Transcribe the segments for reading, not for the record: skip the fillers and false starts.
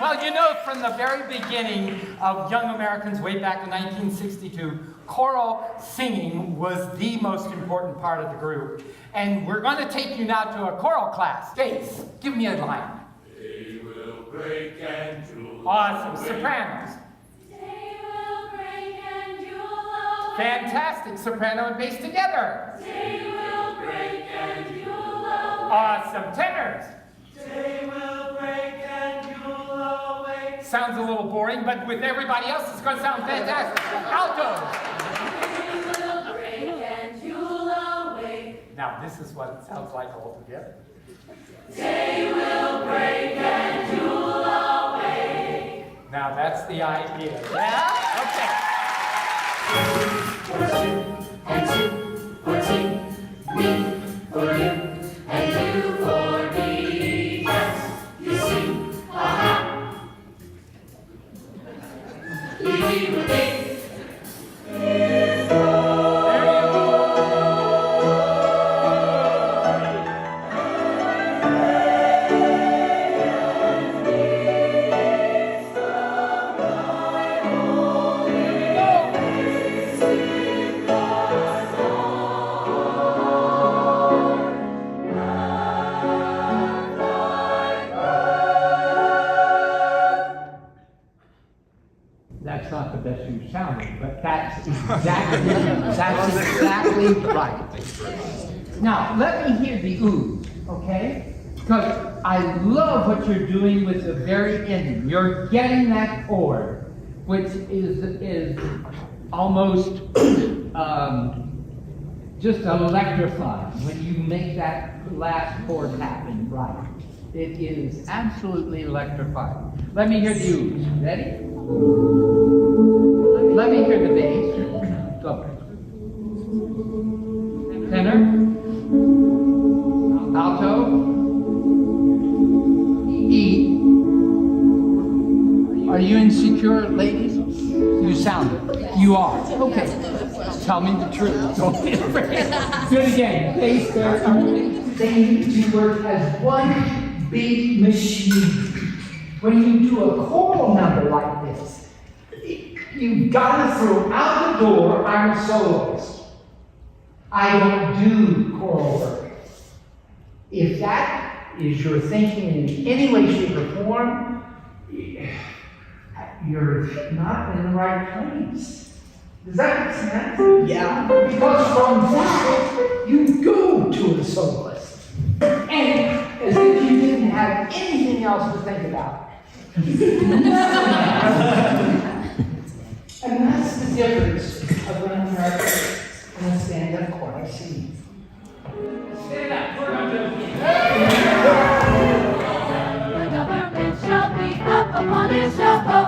Well, you know, from the very beginning of Young Americans way back in 1962, choral singing was the most important part of the group. And we're going to take you now to a choral class. Bass, give me a line. They will break and jewel. Awesome. Sopranos. They will break and jewel away. Fantastic. Soprano and bass together. They will break and jewel away. Awesome. Tenors. They will break and jewel away. Sounds a little boring, but with everybody else, it's going to sound fantastic. Altos. They will break and jewel away. Now, this is what it sounds like all together. They will break and jewel away. Now, that's the idea. Yeah? Okay. For two, me for you, and you for me. Yes, you see, aha. We will be. That's not the best you sounded, but that's exactly right. Now, let me hear the oohs, okay? Because I love what you're doing with the very ending. You're getting that chord, which is almost just electrifying when you make that last chord happen right. It is absolutely electrifying. Let me hear the oohs. Ready? Let me hear the bass. Go. Tenor. Alto. E. Are you insecure, ladies? You sound it. You are. Okay. Tell me the truth. Don't be afraid. Do it again. Bass, there. They need to work as one big machine. When you do a choral number like this, you've got to throw out the door, I'm a soloist. I don't do choral work. If that is your thinking in any way, shape, or form, you're not in the right place. Does that make sense? Yeah. Because from that, you go to a soloist. And as if you didn't have anything else to think about. And that's the difference of an American and a stand-up choral scene. Stand up, we're going to do it. The government shall be up upon his shoulder.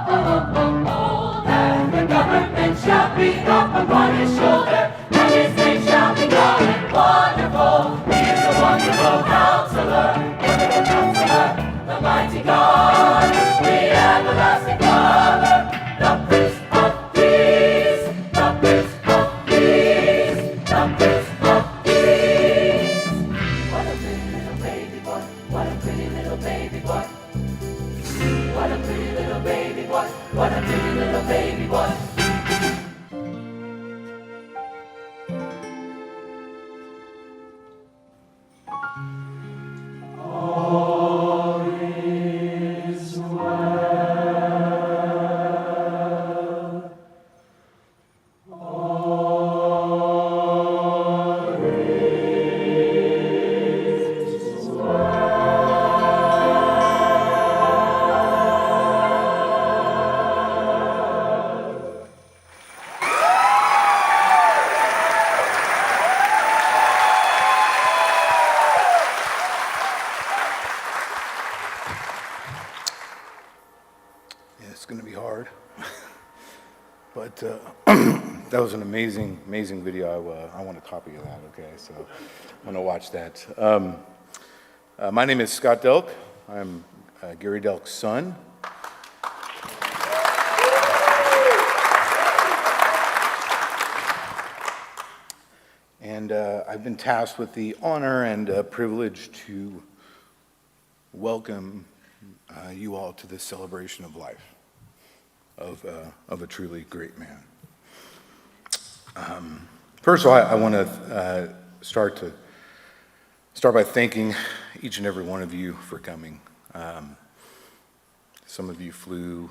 And the government shall be up upon his shoulder. And his name shall be called Wonderful. He is a wonderful counselor. Wonderful counselor. The mighty God. The everlasting Father. The Prince of Peace. The Prince of Peace. The Prince of Peace. What a pretty little baby boy. What a pretty little baby boy. What a pretty little baby boy. What a pretty little baby boy. All is well. All is well. Yeah, it's going to be hard, but that was an amazing, amazing video. I want a copy of that, okay, so I'm going to watch that. My name is Scott Delk. I'm Gary Delk's son. And I've been tasked with the honor and privilege to welcome you all to this celebration of life of a truly great man. First of all, I want to start by thanking each and every one of you for coming. Some of you flew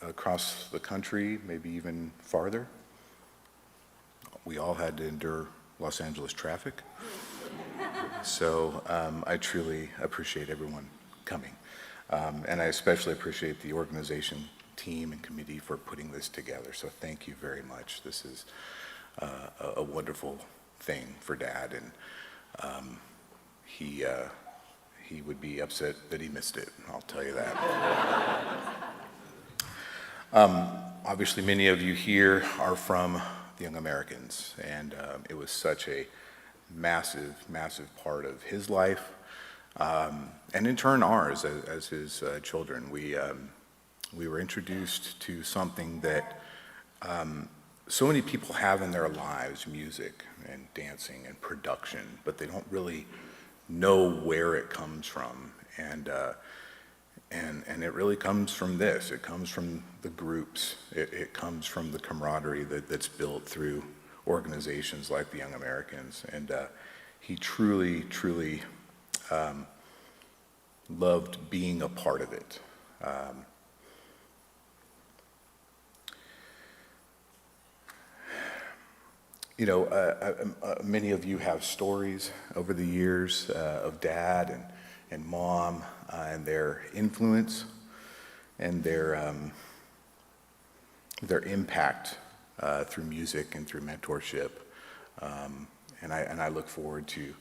across the country, maybe even farther. We all had to endure Los Angeles traffic. So I truly appreciate everyone coming. And I especially appreciate the organization team and committee for putting this together. So thank you very much. This is a wonderful thing for Dad, and he would be upset that he missed it, I'll tell you that. Obviously, many of you here are from the Young Americans, and it was such a massive, massive part of his life, and in turn ours as his children. We were introduced to something that so many people have in their lives, music and dancing and production, but they don't really know where it comes from. And it really comes from this. It comes from the groups. It comes from the camaraderie that's built through organizations like the Young Americans. And he truly, truly loved being a part of it. Many of you have stories over the years of Dad and Mom and their influence and their impact through music and through mentorship. And I look forward to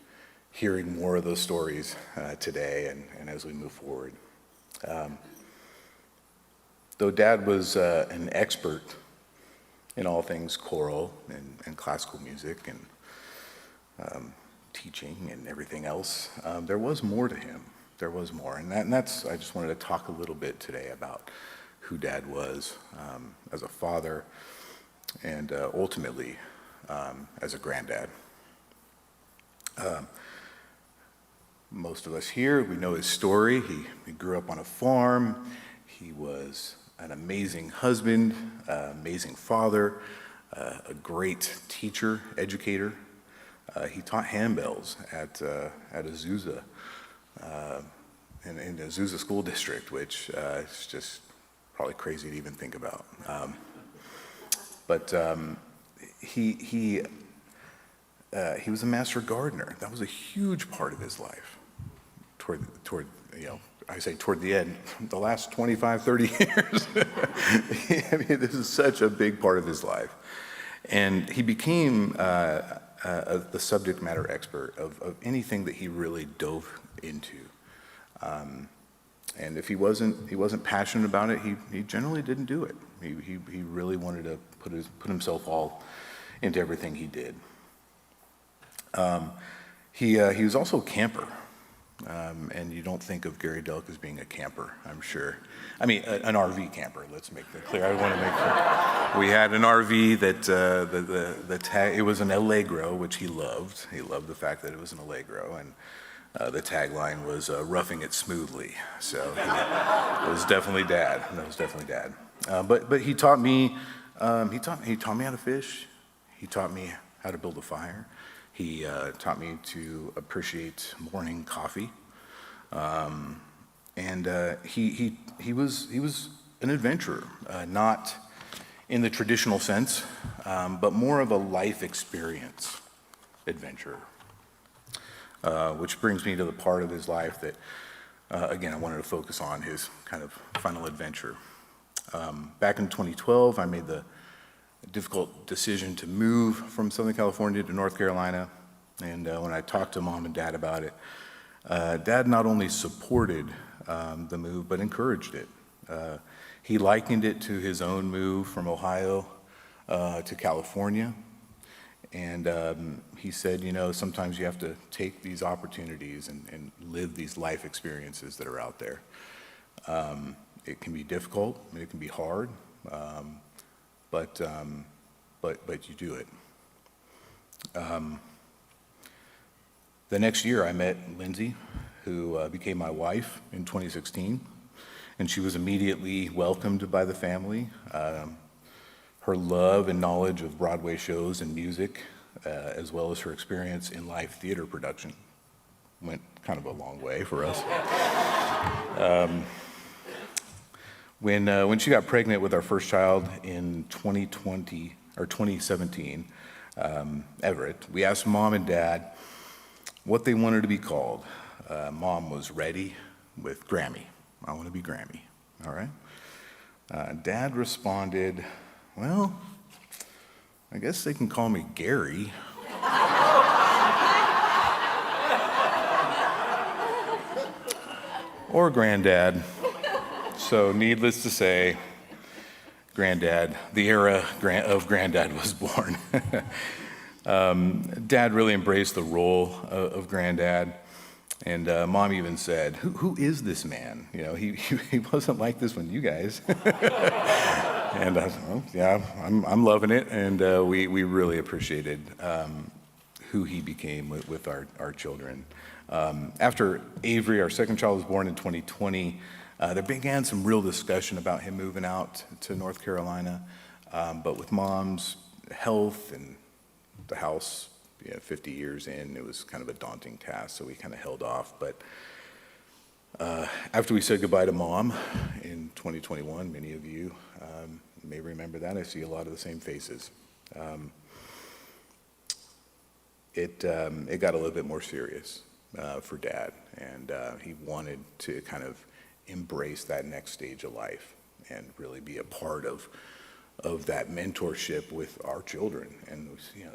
hearing more of those stories today and as we move forward. Though Dad was an expert in all things choral and classical music and teaching and everything else, there was more to him. There was more, and that's, I just wanted to talk a little bit today about who Dad was as a father and ultimately as a granddad. Most of us here, we know his story. He grew up on a farm. He was an amazing husband, amazing father, a great teacher, educator. He taught handbells at Azusa, in the Azusa School District, which is just probably crazy to even think about. But he was a master gardener. That was a huge part of his life. Toward I say toward the end, the last 25, 30 years. I mean, this is such a big part of his life. And he became the subject matter expert of anything that he really dove into. And if he wasn't passionate about it, he generally didn't do it. He really wanted to put himself all into everything he did. He was also a camper. And you don't think of Gary Delk as being a camper, I'm sure. I mean, an RV camper, let's make that clear. I want to make sure. We had an RV that it was an Allegro, which he loved. He loved the fact that it was an Allegro, and the tagline was roughing it smoothly. So it was definitely Dad. That was definitely Dad. But he taught me, he taught me how to fish. He taught me how to build a fire. He taught me to appreciate morning coffee, and he was an adventurer, not in the traditional sense, but more of a life experience adventurer. Which brings me to the part of his life that, again, I wanted to focus on, his kind of final adventure. Back in 2012, I made the difficult decision to move from Southern California to North Carolina. And when I talked to Mom and Dad about it, Dad not only supported the move, but encouraged it. He likened it to his own move from Ohio to California. And he said, sometimes you have to take these opportunities and live these life experiences that are out there. It can be difficult, and it can be hard. But you do it. The next year I met Lindsay, who became my wife in 2016, and she was immediately welcomed by the family. Her love and knowledge of Broadway shows and music, as well as her experience in live theater production, went kind of a long way for us. When she got pregnant with our first child in 2017, Everett, we asked Mom and Dad what they wanted to be called. Mom was ready with Grammy. I want to be Grammy, all right? Dad responded, well, I guess they can call me Gary. Or Granddad. So needless to say, Granddad, the era of Granddad was born. Dad really embraced the role of Granddad. And Mom even said, who is this man? You know, he wasn't like this when you guys. And I said, well, yeah, I'm loving it. And we really appreciated who he became with our children. After Avery, our second child, was born in 2020, there began some real discussion about him moving out to North Carolina. But with Mom's health and the house, 50 years in, it was kind of a daunting task, so we kind of held off. But after we said goodbye to Mom in 2021, many of you may remember that. I see a lot of the same faces. It got a little bit more serious for Dad, and he wanted to kind of embrace that next stage of life and really be a part of that mentorship with our children, and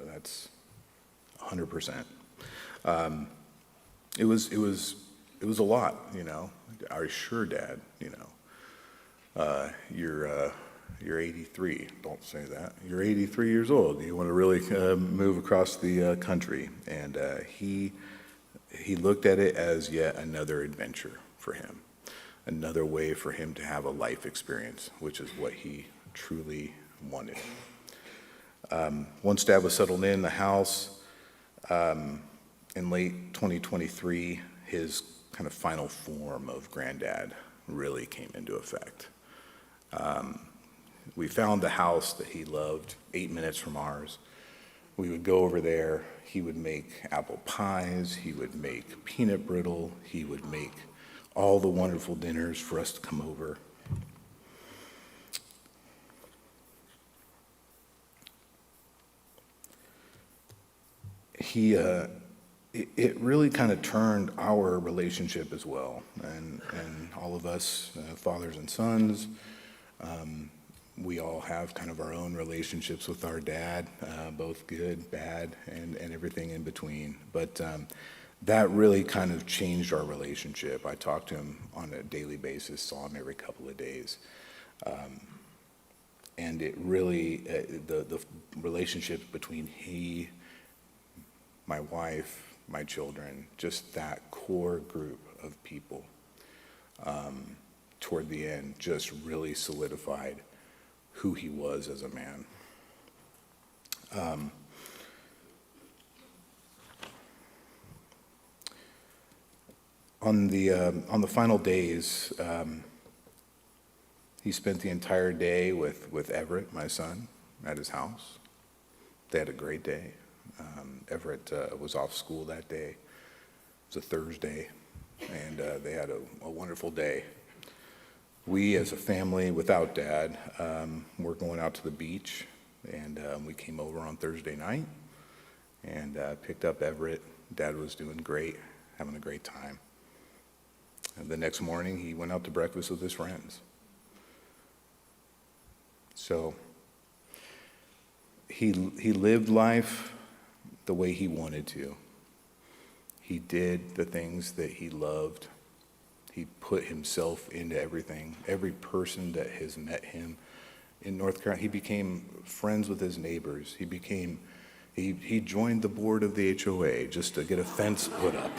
that's 100%. It was a lot, I assure Dad, you're 83. Don't say that. You're 83 years old. You want to really move across the country, and he looked at it as yet another adventure for him, another way for him to have a life experience, which is what he truly wanted. Once Dad was settled in the house, in late 2023, his kind of final form of Granddad really came into effect. We found the house that he loved 8 minutes from ours. We would go over there. He would make apple pies. He would make peanut brittle. He would make all the wonderful dinners for us to come over. It really kind of turned our relationship as well, and all of us, fathers and sons, we all have kind of our own relationships with our dad, both good, bad, and everything in between. But that really kind of changed our relationship. I talked to him on a daily basis, saw him every couple of days. And it really, the relationship between he, my wife, my children, just that core group of people, toward the end, just really solidified who he was as a man. On the final days, he spent the entire day with Everett, my son, at his house. They had a great day. Everett was off school that day. It was a Thursday, and they had a wonderful day. We, as a family, without Dad, were going out to the beach, and we came over on Thursday night and picked up Everett. Dad was doing great, having a great time. And the next morning, he went out to breakfast with his friends. So he lived life the way he wanted to. He did the things that he loved. He put himself into everything. Every person that has met him in North Carolina, he became friends with his neighbors. He joined the board of the HOA just to get a fence put up.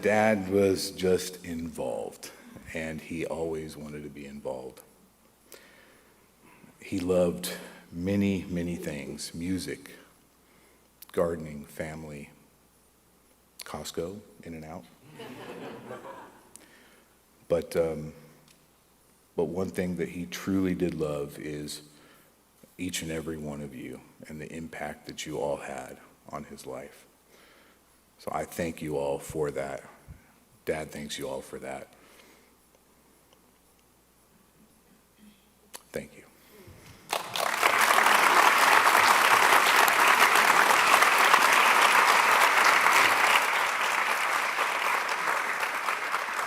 Dad was just involved, and he always wanted to be involved. He loved many, many things: music, gardening, family, Costco, in and out. But one thing that he truly did love is each and every one of you and the impact that you all had on his life. So I thank you all for that. Dad thanks you all for that. Thank you.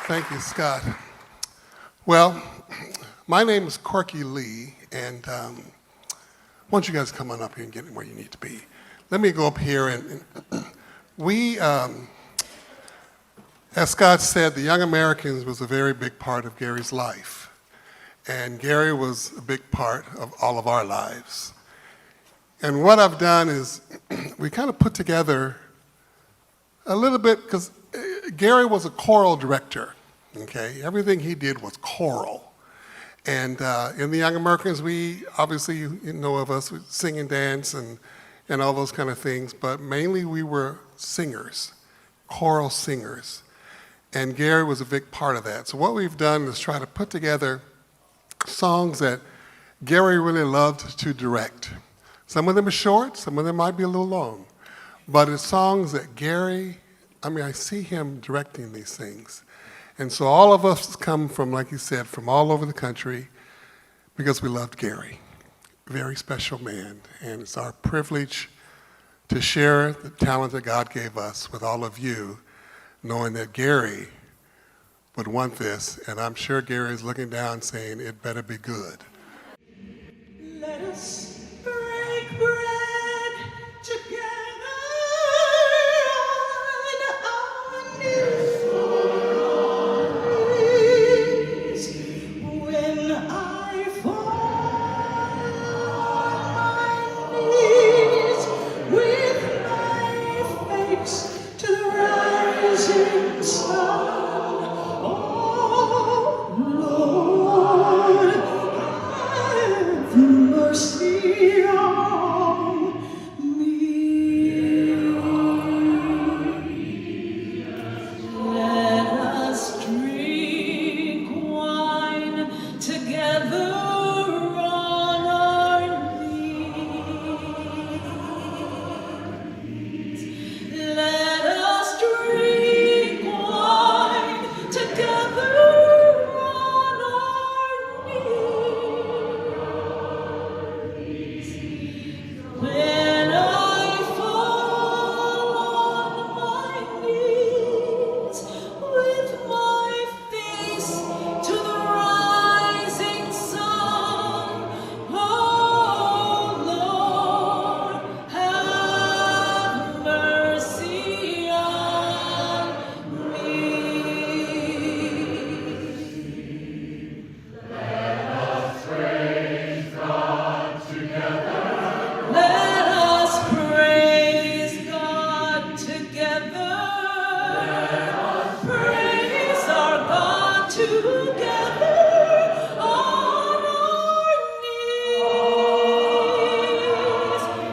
Thank you, Scott. Well, my name is Corky Lee, and why don't you guys come on up here and get where you need to be. Let me go up here, and we, as Scott said, the Young Americans was a very big part of Gary's life, and Gary was a big part of all of our lives. And what I've done is we kind of put together a little bit, because Gary was a choral director, okay? Everything he did was choral. And in the Young Americans, we, obviously, you know of us, we sing and dance and all those kind of things, but mainly we were singers, choral singers. And Gary was a big part of that. So what we've done is try to put together songs that Gary really loved to direct. Some of them are short, some of them might be a little long, but it's songs that Gary, I see him directing these things. And so all of us come from, like he said, from all over the country because we loved Gary. Very special man. And it's our privilege to share the talent that God gave us with all of you, knowing that Gary would want this. And I'm sure Gary is looking down saying, it better be good. Let us break bread together on our knees. When I fall on my knees with my face to the rising sun, oh Lord, have mercy on me. Let us drink wine together on our knees. Let us drink wine together on our knees. When I fall on my knees with my face to the rising sun, oh Lord, have mercy on me. Let us praise God together. Let us praise God together. Let us praise our God together on our knees.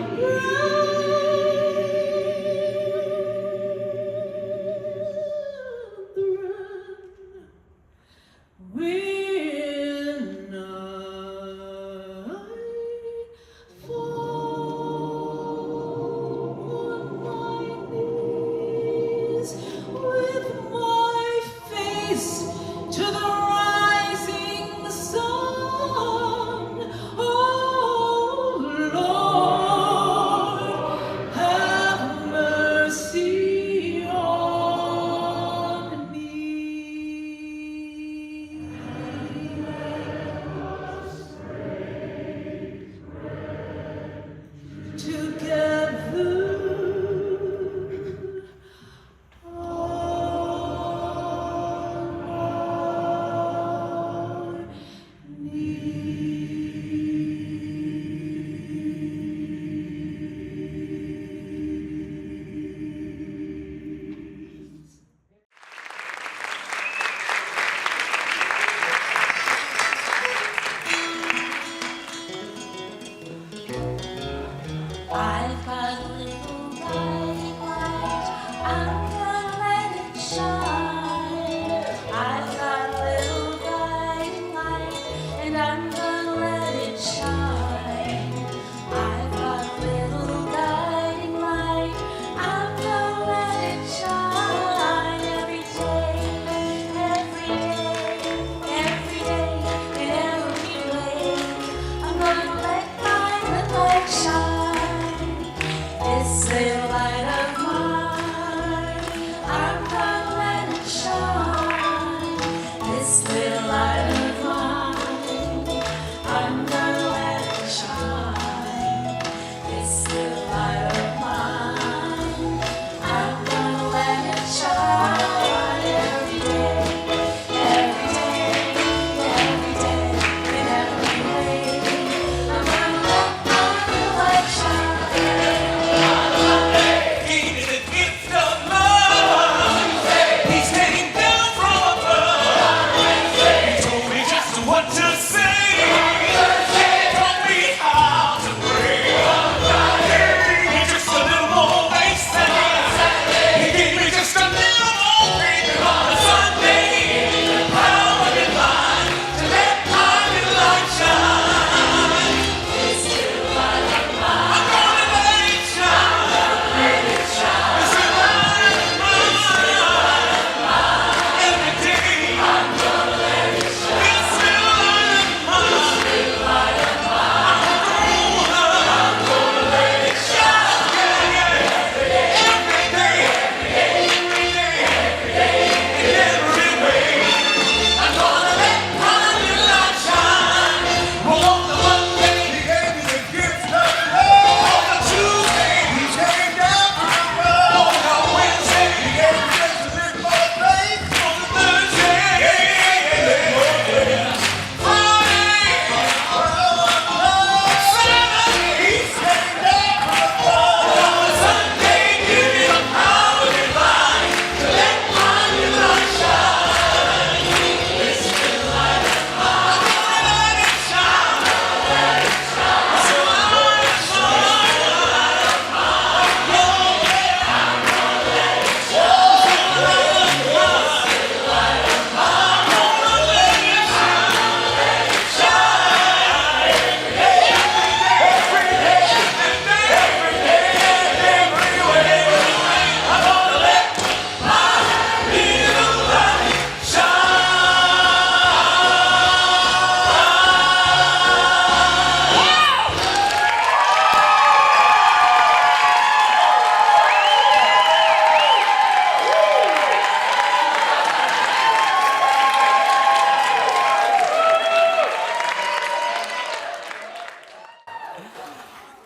Brethren, when I fall on my knees with my face to the rising sun, oh Lord, have mercy on me.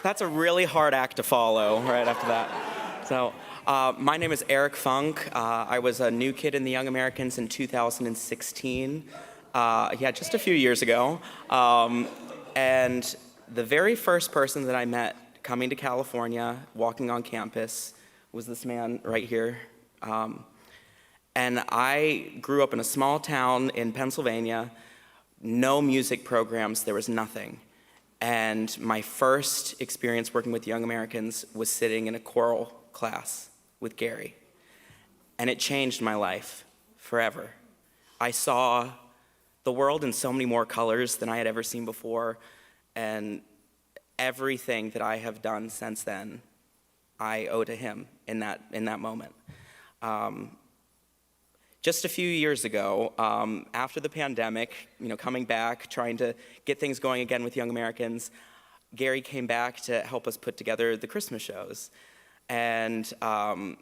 That's a really hard act to follow right after that. So, my name is Eric Funk. I was a new kid in the Young Americans in 2016. Just a few years ago. And the very first person that I met coming to California, walking on campus, was this man right here. And I grew up in a small town in Pennsylvania, no music programs, there was nothing. And my first experience working with Young Americans was sitting in a choral class with Gary. And it changed my life forever. I saw the world in so many more colors than I had ever seen before, and everything that I have done since then, I owe to him in that moment. Just a few years ago, after the pandemic, coming back, trying to get things going again with Young Americans, Gary came back to help us put together the Christmas shows. And I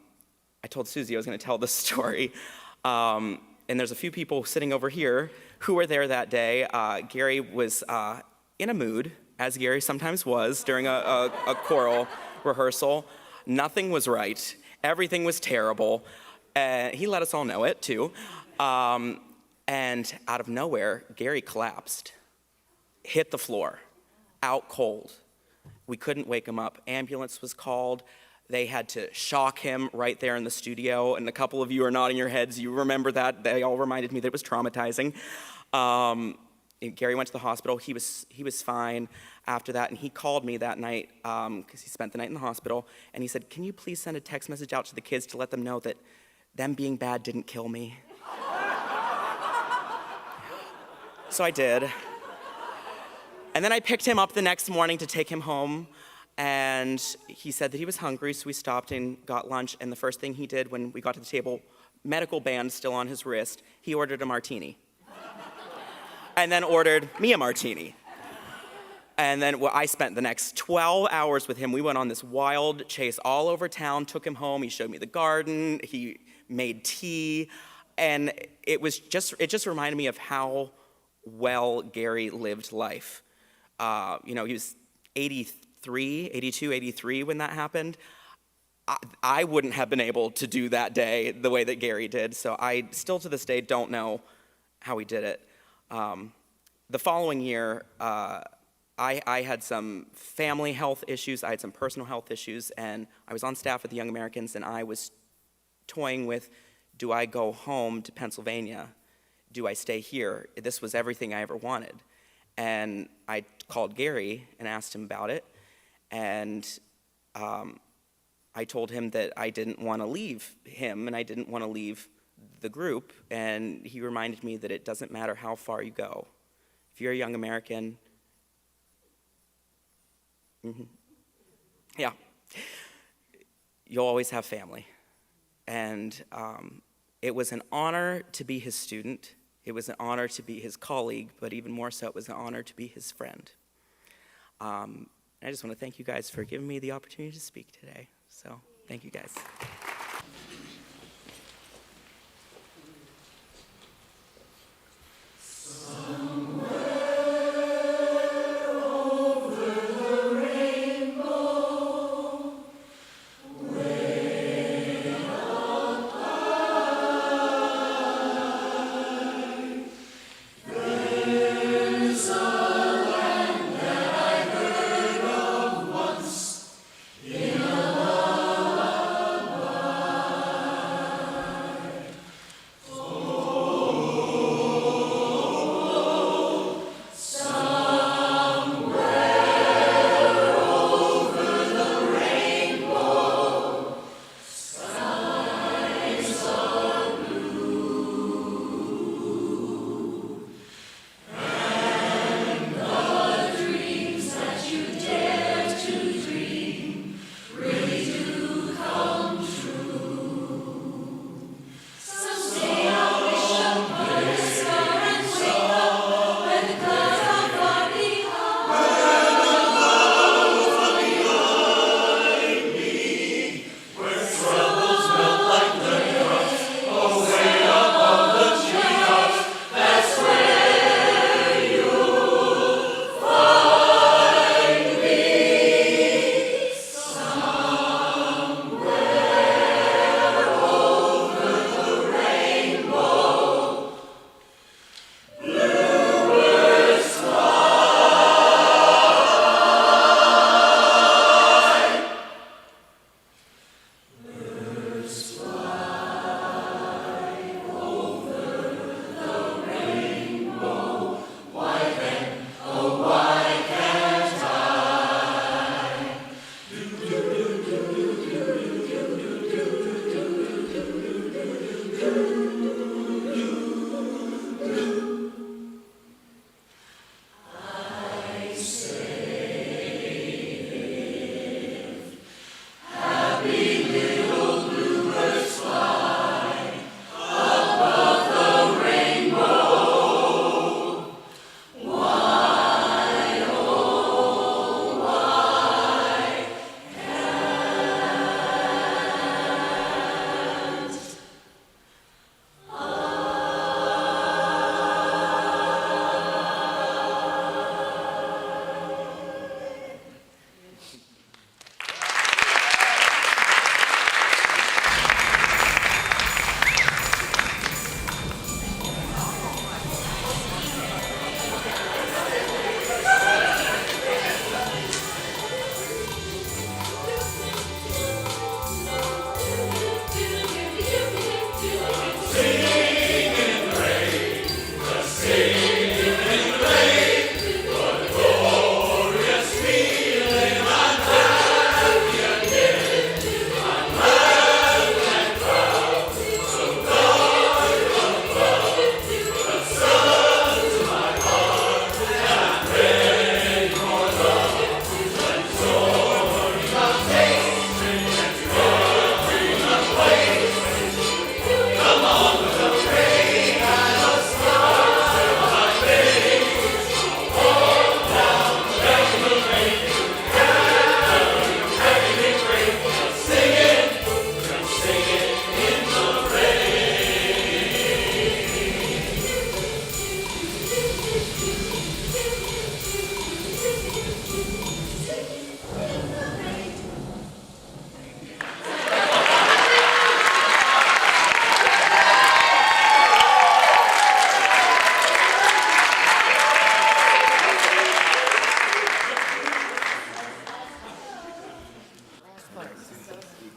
told Susie I was going to tell this story. And there's a few people sitting over here who were there that day. Gary was in a mood, as Gary sometimes was during a choral rehearsal. Nothing was right. Everything was terrible. He let us all know it, too. And out of nowhere, Gary collapsed, hit the floor, out cold. We couldn't wake him up. Ambulance was called. They had to shock him right there in the studio. And a couple of you are nodding your heads. You remember that. They all reminded me that it was traumatizing. Gary went to the hospital. He was fine after that. And he called me that night because he spent the night in the hospital. And he said, "Can you please send a text message out to the kids to let them know that them being bad didn't kill me?" So I did. And then I picked him up the next morning to take him home. And he said that he was hungry, so we stopped and got lunch. And the first thing he did when we got to the table, medical band still on his wrist, he ordered a martini. And then ordered me a martini. And then I spent the next 12 hours with him. We went on this wild chase all over town, took him home. He showed me the garden. He made tea. And it just reminded me of how well Gary lived life. He was 82, 83 when that happened. I wouldn't have been able to do that day the way that Gary did. So I still to this day don't know how he did it. The following year, I had some family health issues, I had some personal health issues, and I was on staff at the Young Americans, and I was toying with, do I go home to Pennsylvania? Do I stay here? This was everything I ever wanted. And I called Gary and asked him about it, and I told him that I didn't want to leave him, and I didn't want to leave the group, and he reminded me that it doesn't matter how far you go. If you're a Young American, you'll always have family. And it was an honor to be his student. It was an honor to be his colleague, but even more so, it was an honor to be his friend. I just want to thank you guys for giving me the opportunity to speak today. So, thank you guys.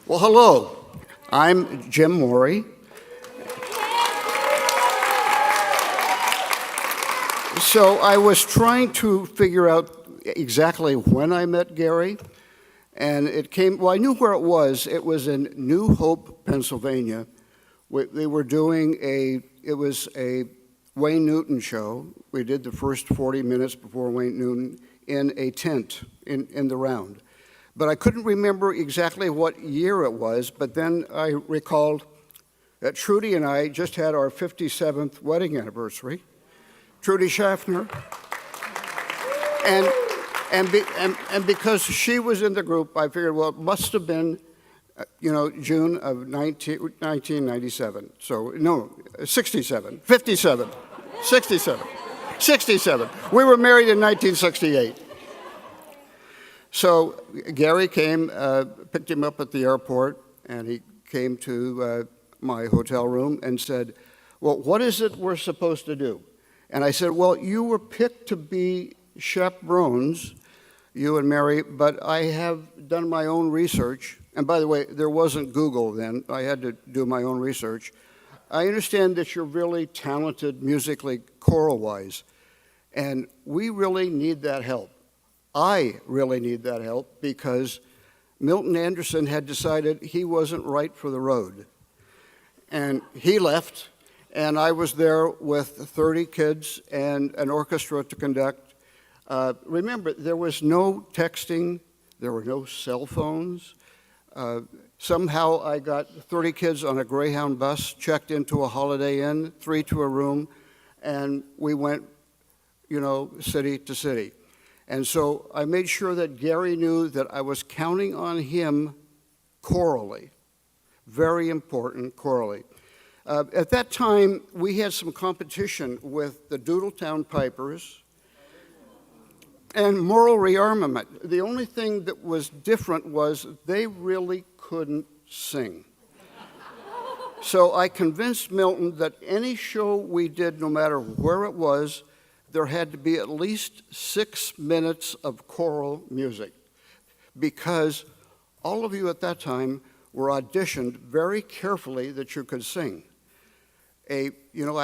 Well, hello. I'm Jim Morey. So I was trying to figure out exactly when I met Gary, and it came, well, I knew where it was. It was in New Hope, Pennsylvania. They were doing it was a Wayne Newton show. We did the first 40 minutes before Wayne Newton in a tent in the round. But I couldn't remember exactly what year it was, but then I recalled that Trudy and I just had our 57th wedding anniversary. Trudy Schaffner. And because she was in the group, I figured, well, it must have been, June of 1997. So, no, 67, 57, 67, 67. We were married in 1968. So Gary came, picked him up at the airport, and he came to my hotel room and said, well, what is it we're supposed to do? And I said, well, you were picked to be chaperones, you and Mary, but I have done my own research. And by the way, there wasn't Google then. I had to do my own research. I understand that you're really talented musically, choral-wise, and we really need that help. I really need that help because Milton Anderson had decided he wasn't right for the road. And he left, and I was there with 30 kids and an orchestra to conduct. Remember, there was no texting, there were no cell phones. Somehow I got 30 kids on a Greyhound bus, checked into a Holiday Inn, 3 to a room, and we went, city to city. And so I made sure that Gary knew that I was counting on him chorally, very important chorally. At that time, we had some competition with the Doodletown Pipers and Moral Rearmament. The only thing that was different was they really couldn't sing. So I convinced Milton that any show we did, no matter where it was, there had to be at least 6 minutes of choral music because all of you at that time were auditioned very carefully that you could sing. I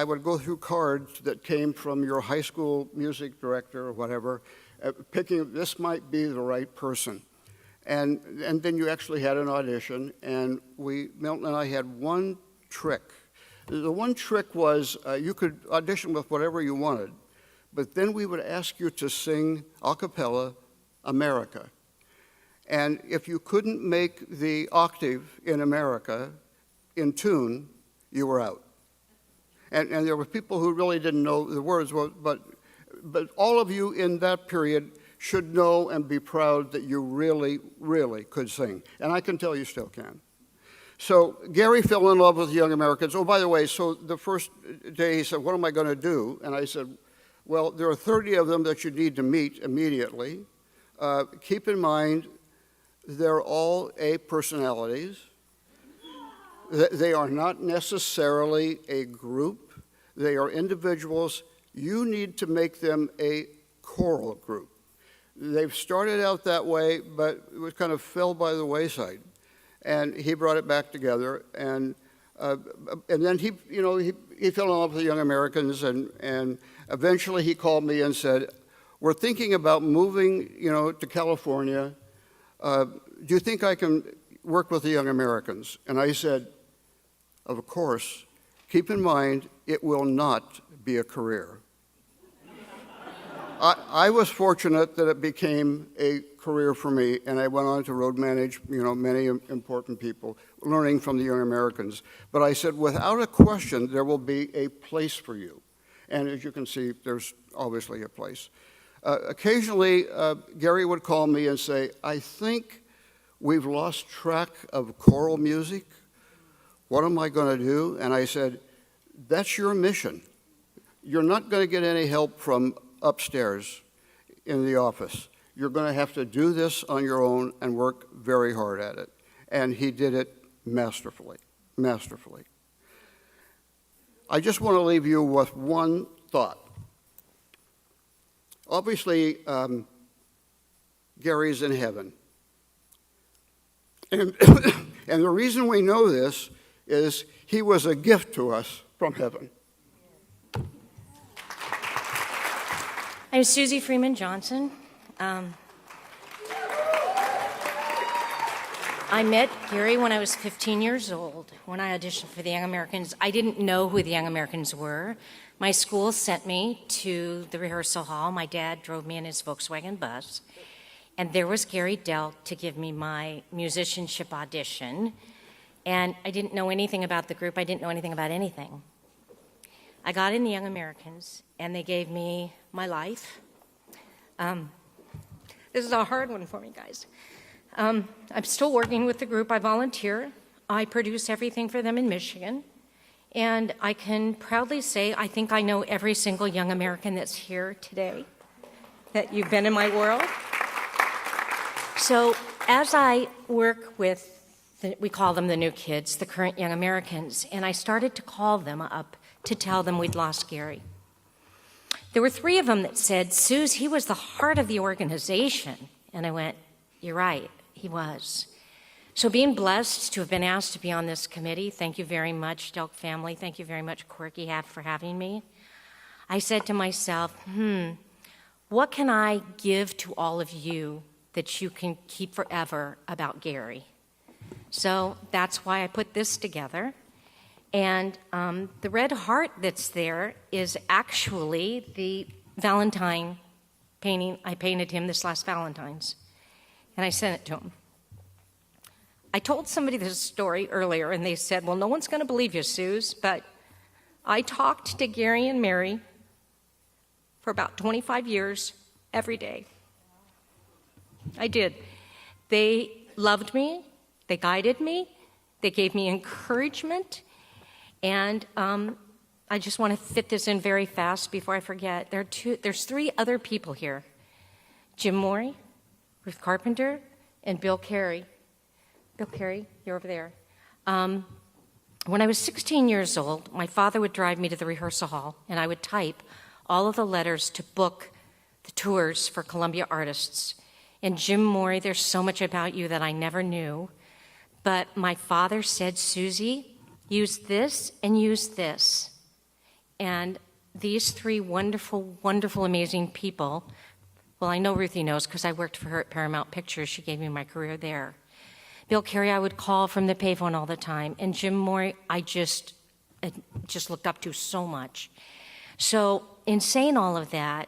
would go through cards that came from your high school music director or whatever, picking this might be the right person. And then you actually had an audition, and Milton and I had one trick. The one trick was you could audition with whatever you wanted, but then we would ask you to sing a cappella America. And if you couldn't make the octave in America in tune, you were out. And there were people who really didn't know the words, but all of you in that period should know and be proud that you really, really could sing. And I can tell you still can. So Gary fell in love with Young Americans. Oh, by the way, so the first day he said, what am I going to do? And I said, well, there are 30 of them that you need to meet immediately. Keep in mind, they're all A personalities. They are not necessarily a group. They are individuals. You need to make them a choral group. They've started out that way, but it kind of fell by the wayside. And he brought it back together. And then he fell in love with the Young Americans, and eventually he called me and said, we're thinking about moving, to California. Do you think I can work with the Young Americans? And I said, of course. Keep in mind, it will not be a career. I was fortunate that it became a career for me, and I went on to road manage, many important people, learning from the Young Americans. But I said, without a question, there will be a place for you. And as you can see, there's obviously a place. Occasionally, Gary would call me and say, I think we've lost track of choral music. What am I going to do? And I said, that's your mission. You're not going to get any help from upstairs in the office. You're going to have to do this on your own and work very hard at it. And he did it masterfully, masterfully. I just want to leave you with one thought. Obviously, Gary's in heaven. And And the reason we know this is he was a gift to us from heaven. I'm Susie Freeman Johnson. I met Gary when I was 15 years old, when I auditioned for the Young Americans. I didn't know who the Young Americans were. My school sent me to the rehearsal hall. My dad drove me in his Volkswagen bus. And there was Gary Delk to give me my musicianship audition. And I didn't know anything about the group. I didn't know anything about anything. I got in the Young Americans, and they gave me my life. This is a hard one for me, guys. I'm still working with the group. I volunteer. I produce everything for them in Michigan. And I can proudly say I think I know every single young American that's here today, that you've been in my world. So as I work with, we call them the new kids, the current young Americans, and I started to call them up to tell them we'd lost Gary. There were 3 of them that said, "Suze, he was the heart of the organization." And I went, "You're right, he was." So being blessed to have been asked to be on this committee, thank you very much, Delk family, thank you very much, Corky, for having me. I said to myself, what can I give to all of you that you can keep forever about Gary? So that's why I put this together. And the red heart that's there is actually the Valentine painting. I painted him this last Valentine's, and I sent it to him. I told somebody this story earlier, and they said, "Well, no one's going to believe you, Suze," but I talked to Gary and Mary for about 25 years every day. I did. They loved me. They guided me. They gave me encouragement. And I just want to fit this in very fast before I forget. There's 3 other people here: Jim Morey, Ruth Carpenter, and Bill Carey. Bill Carey, you're over there. When I was 16 years old, my father would drive me to the rehearsal hall, and I would type all of the letters to book the tours for Columbia artists. And Jim Morey, there's so much about you that I never knew. But my father said, "Susie, use this and use this." And these 3 wonderful, wonderful, amazing people, well, I know Ruthie knows because I worked for her at Paramount Pictures. She gave me my career there. Bill Carey, I would call from the payphone all the time. And Jim Morey, I just looked up to so much. So in saying all of that,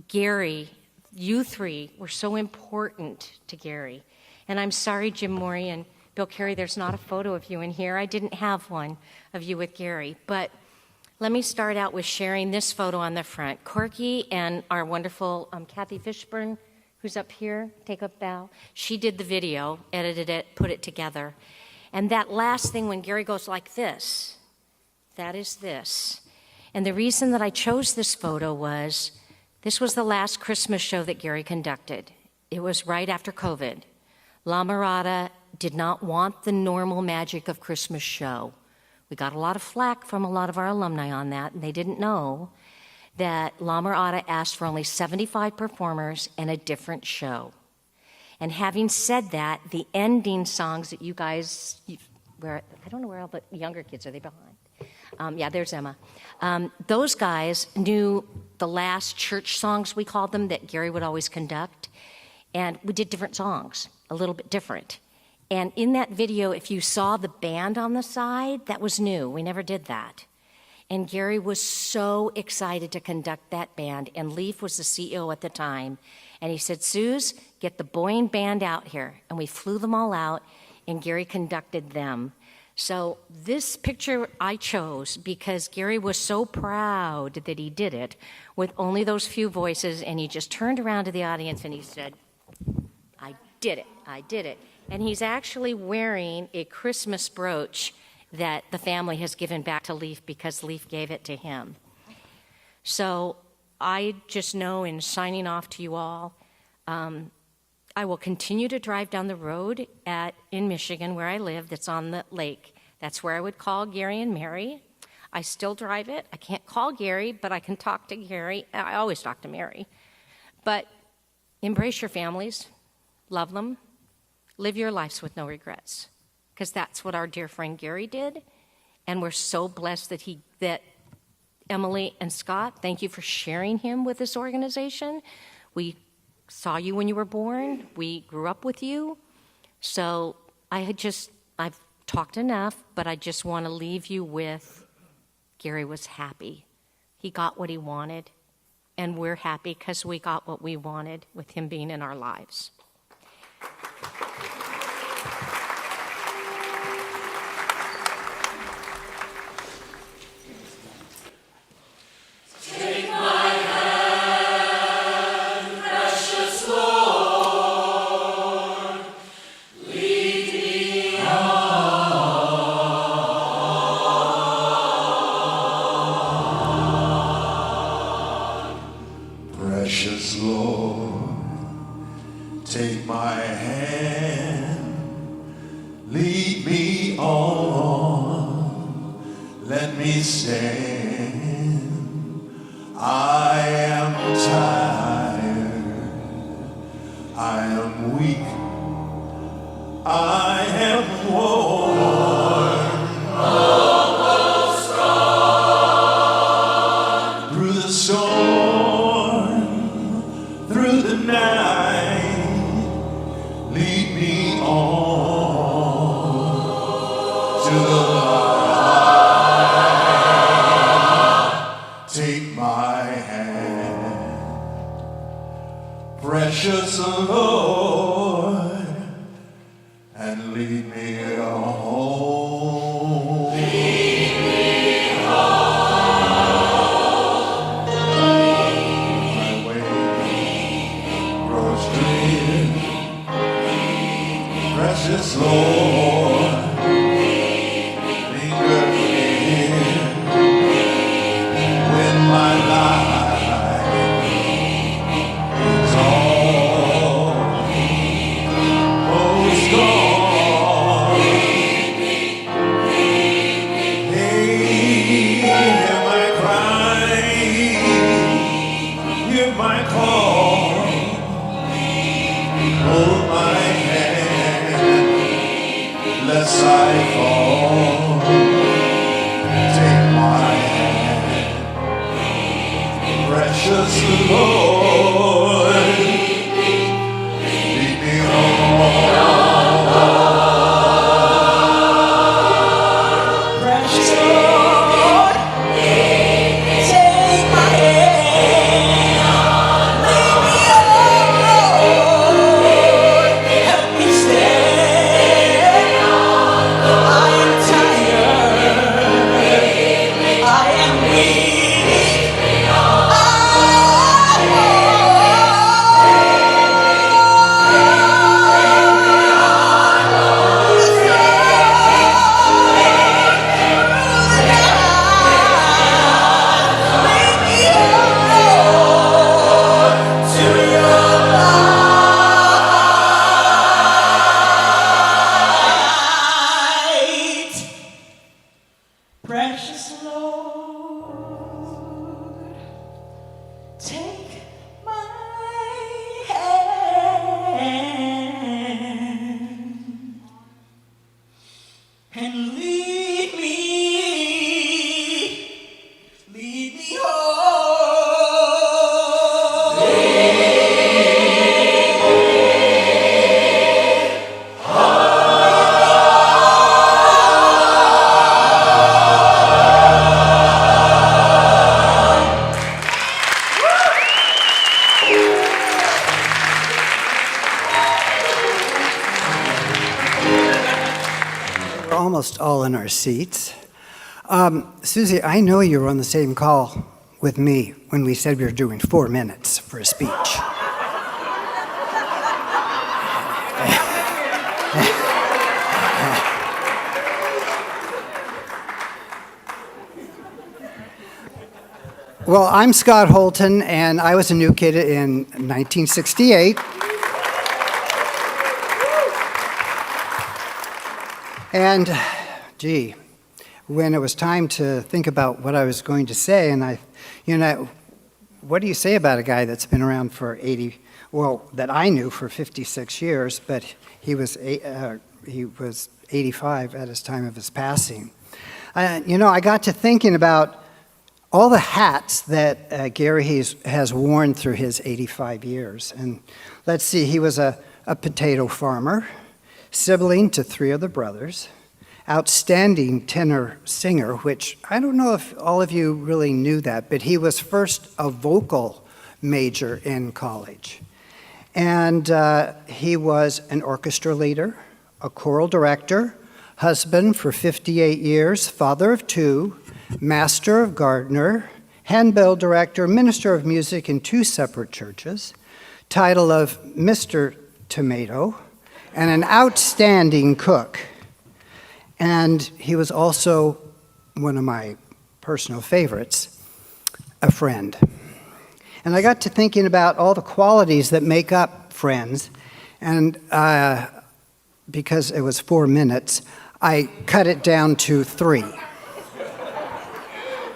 Gary, you 3 were so important to Gary. And I'm sorry, Jim Morey and Bill Carey, there's not a photo of you in here. I didn't have one of you with Gary. But let me start out with sharing this photo on the front. Corky and our wonderful Kathy Fishburne, who's up here, take a bow. She did the video, edited it, put it together. And that last thing when Gary goes like this, that is this. And the reason that I chose this photo was this was the last Christmas show that Gary conducted. It was right after COVID. La Mirada did not want the normal magic of Christmas show. We got a lot of flack from a lot of our alumni on that, and they didn't know that La Mirada asked for only 75 performers and a different show. And having said that, the ending songs that you guys, I don't know where all the younger kids are, they behind? Yeah, there's Emma. Those guys knew the last church songs, we called them, that Gary would always conduct. And we did different songs, a little bit different. And in that video, if you saw the band on the side, that was new. We never did that. And Gary was so excited to conduct that band. And Leaf was the CEO at the time. And he said, "Suze, get the Boeing band out here." And we flew them all out, and Gary conducted them. So this picture I chose because Gary was so proud that he did it with only those few voices. And he just turned around to the audience and he said, "I did it, I did it." And he's actually wearing a Christmas brooch that the family has given back to Leaf because Leaf gave it to him. So I just know in signing off to you all, I will continue to drive down the road in Michigan where I live that's on the lake. That's where I would call Gary and Mary. I still drive it. I can't call Gary, but I can talk to Gary. I always talk to Mary. But embrace your families. Love them. Live your lives with no regrets. because that's what our dear friend Gary did. And we're so blessed that Emily and Scott, thank you for sharing him with this organization. We saw you when you were born. We grew up with you. So I've talked enough, but I just want to leave you with Gary was happy. He got what he wanted, and we're happy because we got what we wanted with him being in our lives. Take my hand, precious Lord, lead me on. Precious Lord, take my hand, lead me on, let me stand. I am tired, I am weak, I am worn, almost gone. Through the storm, through the night, lead me on to the light. Take my hand, precious Lord, and lead me home. Lead me home. My way grows drear, precious Lord, linger here when my life is almost gone. Hey, hear my cry, hear my call, hold my hand, lest I fall. Take my hand, precious Lord, lead me home. Precious Lord, take my hand, lead me on, help me stand. I am tired, I am weak, precious Lord, take my hand and lead me We're almost all in our seats. Susie, I know you were on the same call with me when we said we were doing 4 minutes for a speech. Well, I'm Scott Holton, and I was a new kid in 1968. And, gee, when it was time to think about what I was going to say, and what do you say about a guy that's been around for that I knew for 56 years, but he was 85 at his time of his passing. I got to thinking about all the hats that Gary has worn through his 85 years. And let's see, he was a potato farmer, sibling to 3 other brothers, outstanding tenor singer, which I don't know if all of you really knew that, but he was first a vocal major in college. And he was an orchestra leader, a choral director, husband for 58 years, father of 2, master of gardener, handbell director, minister of music in 2 separate churches, title of Mr. Tomato, and an outstanding cook. And he was also one of my personal favorites, a friend. And I got to thinking about all the qualities that make up friends, and because it was 4 minutes, I cut it down to 3.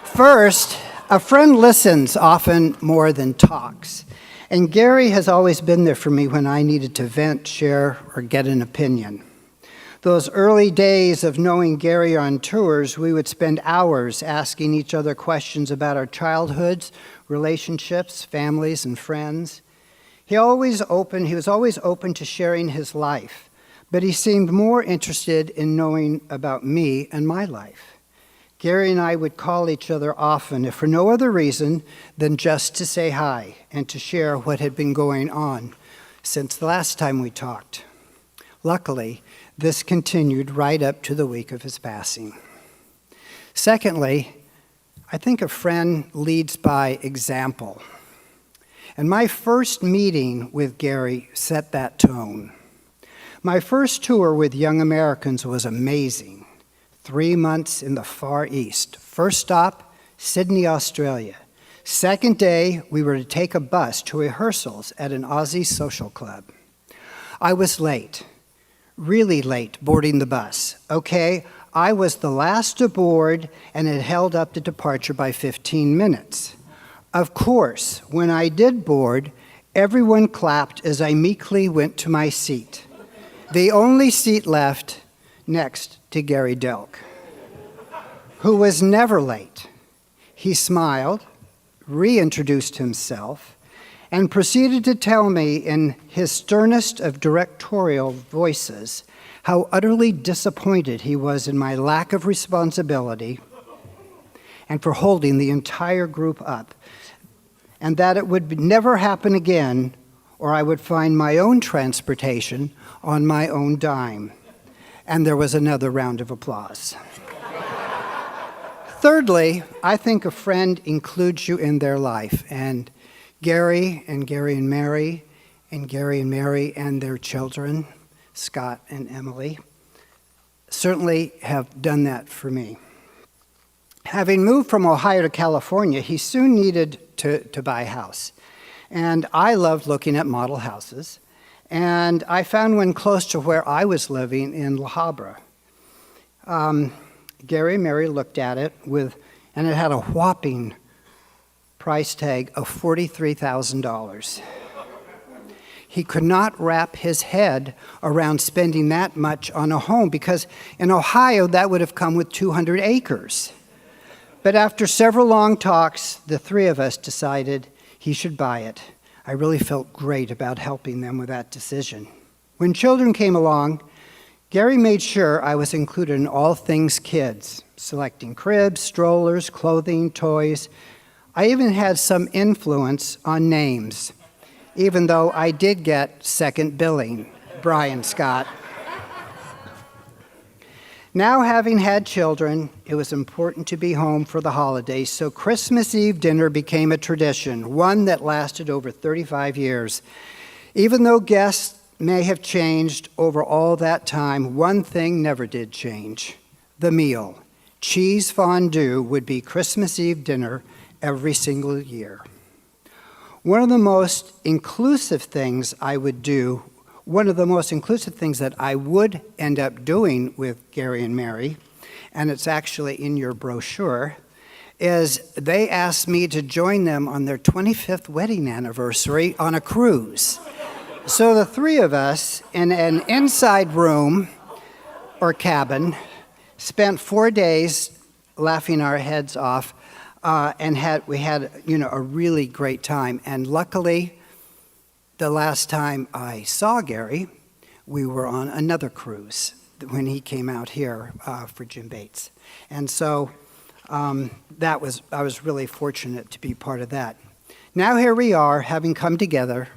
First, a friend listens often more than talks. And Gary has always been there for me when I needed to vent, share, or get an opinion. Those early days of knowing Gary on tours, we would spend hours asking each other questions about our childhoods, relationships, families, and friends. He was always open to sharing his life, but he seemed more interested in knowing about me and my life. Gary and I would call each other often, if for no other reason than just to say hi and to share what had been going on since the last time we talked. Luckily, this continued right up to the week of his passing. Secondly, I think a friend leads by example. And my first meeting with Gary set that tone. My first tour with Young Americans was amazing. 3 months in the Far East. First stop, Sydney, Australia. Second day, we were to take a bus to rehearsals at an Aussie social club. I was late, really late, boarding the bus. Okay, I was the last aboard and had held up the departure by 15 minutes. Of course, when I did board, everyone clapped as I meekly went to my seat. The only seat left next to Gary Delk, who was never late. He smiled, reintroduced himself, and proceeded to tell me in his sternest of directorial voices how utterly disappointed he was in my lack of responsibility and for holding the entire group up, and that it would never happen again, or I would find my own transportation on my own dime. And there was another round of applause. Thirdly, I think a friend includes you in their life, and Gary and Mary, and Gary and Mary and their children, Scott and Emily, certainly have done that for me. Having moved from Ohio to California, he soon needed to buy a house. And I loved looking at model houses. And I found one close to where I was living in La Habra. Gary and Mary looked at it and it had a whopping price tag of $43,000. He could not wrap his head around spending that much on a home because in Ohio that would have come with 200 acres. But after several long talks, the 3 of us decided he should buy it. I really felt great about helping them with that decision. When children came along, Gary made sure I was included in all things kids, selecting cribs, strollers, clothing, toys. I even had some influence on names, even though I did get second billing, Brian Scott. Now, having had children, it was important to be home for the holidays, so Christmas Eve dinner became a tradition, one that lasted over 35 years. Even though guests may have changed over all that time, one thing never did change: the meal. Cheese fondue would be Christmas Eve dinner every single year. One of the most inclusive things that I would end up doing with Gary and Mary, and it's actually in your brochure, is they asked me to join them on their 25th wedding anniversary on a cruise. So the 3 of us in an inside room or cabin, spent 4 days laughing our heads off, and we had a really great time. And luckily, the last time I saw Gary, we were on another cruise when he came out here for Jim Bates. And so I was really fortunate to be part of that. Now here we are, having come together,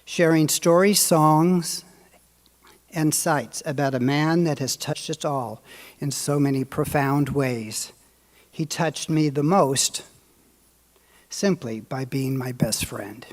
sharing stories, songs, and sights about a man that has touched us all in so many profound ways. He touched me the most simply by being my best friend.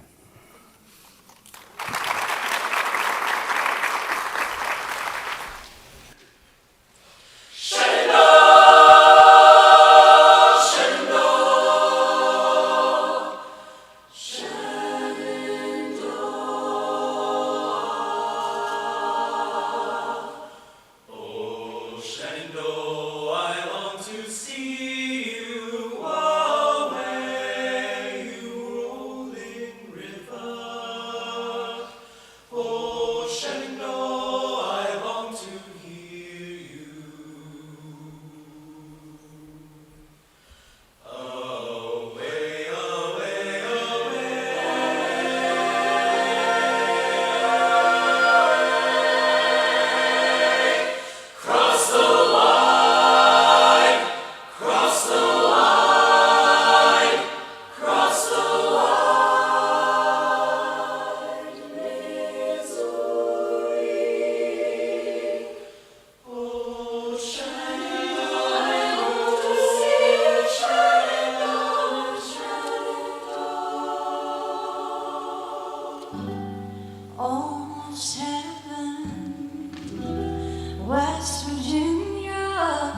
Almost heaven, West Virginia,